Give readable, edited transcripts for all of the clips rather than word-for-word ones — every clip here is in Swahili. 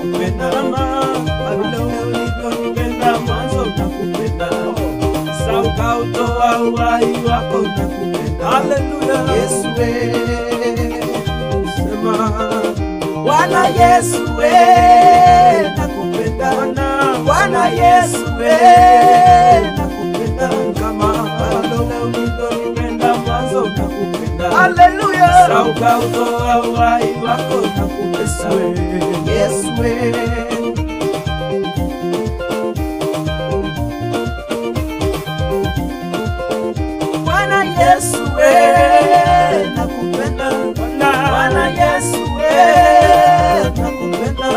nakupenda vile ulivyonipenda mwanzo nakupenda ukautoa uhai wako nakupenda. Haleluya. Yesu we sema Bwana Yesu we nakupenda Bwana Yesu we nakupenda kama vile ulivyonipenda mwanzo nakupenda. Haleluya. Ukautoa uhai wako nakupenda Yesu we Yesu we nakupenda Bwana Yesu we nakupenda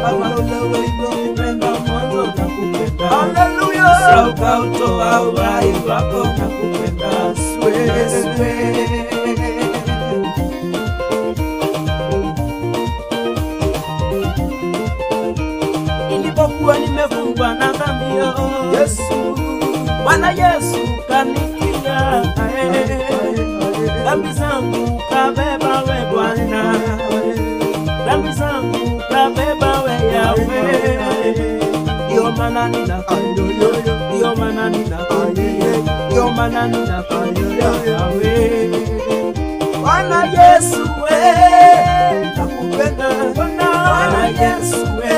kama ulivyonipenda mwanzo nakupenda. Haleluya. Ukautoa uhai wako nakupenda Yesu we. Nilipokuwa nimefungwa na dhambi Yesu Bwana Yesu kanikia dhambi zangu kabeba we Bwana dhambi zangu kabeba we Yahweh. Ndio maana ninafanya ndio maana ninafanya ndio maana ninafanya Yahweh. Bwana Yesu we nakupenda Bwana Yesu we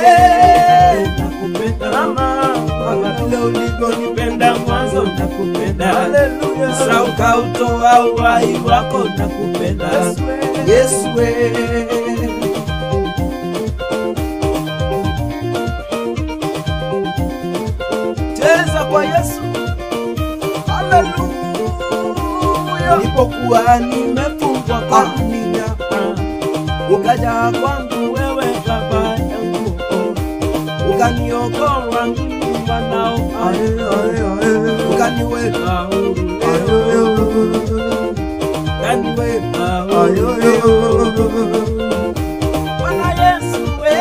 nakupenda kama vile ulivyonipenda mwanzo nakupenda. Haleluya. Ukautoa uhai wako nakupenda Yesu we. Cheza kwa Yesu. Haleluya. Nilipokuwa nimefungwa kwa dunia ukaja kwangu wewe baba yangu ukaniokoa mimi mwanao ukaniweka huru ukaniweka huru. Bwana Yesu we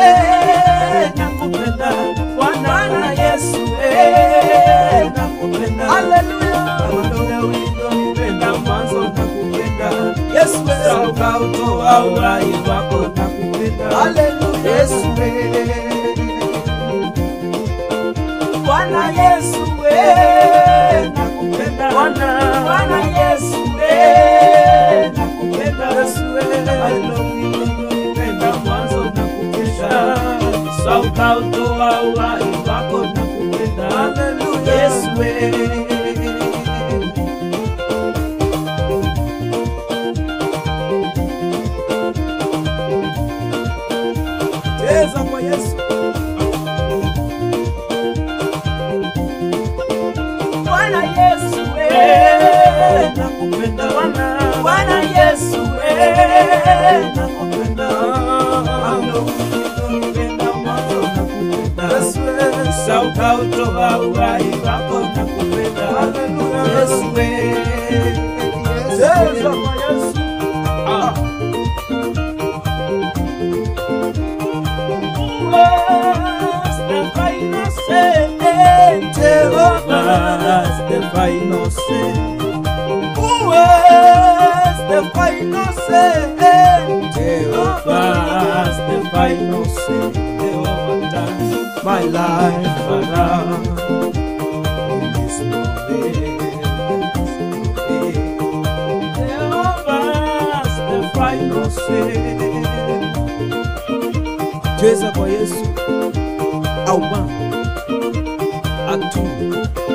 nakupenda Bwana Yesu we nakupenda. Haleluya. Kama ulivyonipenda mwanzo nakupenda Yesu we. Ukautoa uhai wako nakupenda. Haleluya. Yesu we Bwana Yesu we nakupenda Bwana Yesu we nakupenda Yesu we ulivyonipenda mwanzo nakupenda. Ukautoa uhai wako nakupenda. Haleluya. Yesu we cheza kwa Yesu. Bwana Yesu we nakupenda Bwana Yesu we nakupenda ulivyonipenda mwanzo nakupenda Yesu we. Ukautoa uhai wako nakupenda. Haleluya. Yesu we cheza kwa Yesu. The final say, who is the final say? Jehovah's the final say. Jehovah turns my life around in this moment. Jehovah's the final say. Cheza kwa Yesu. Au 1, 2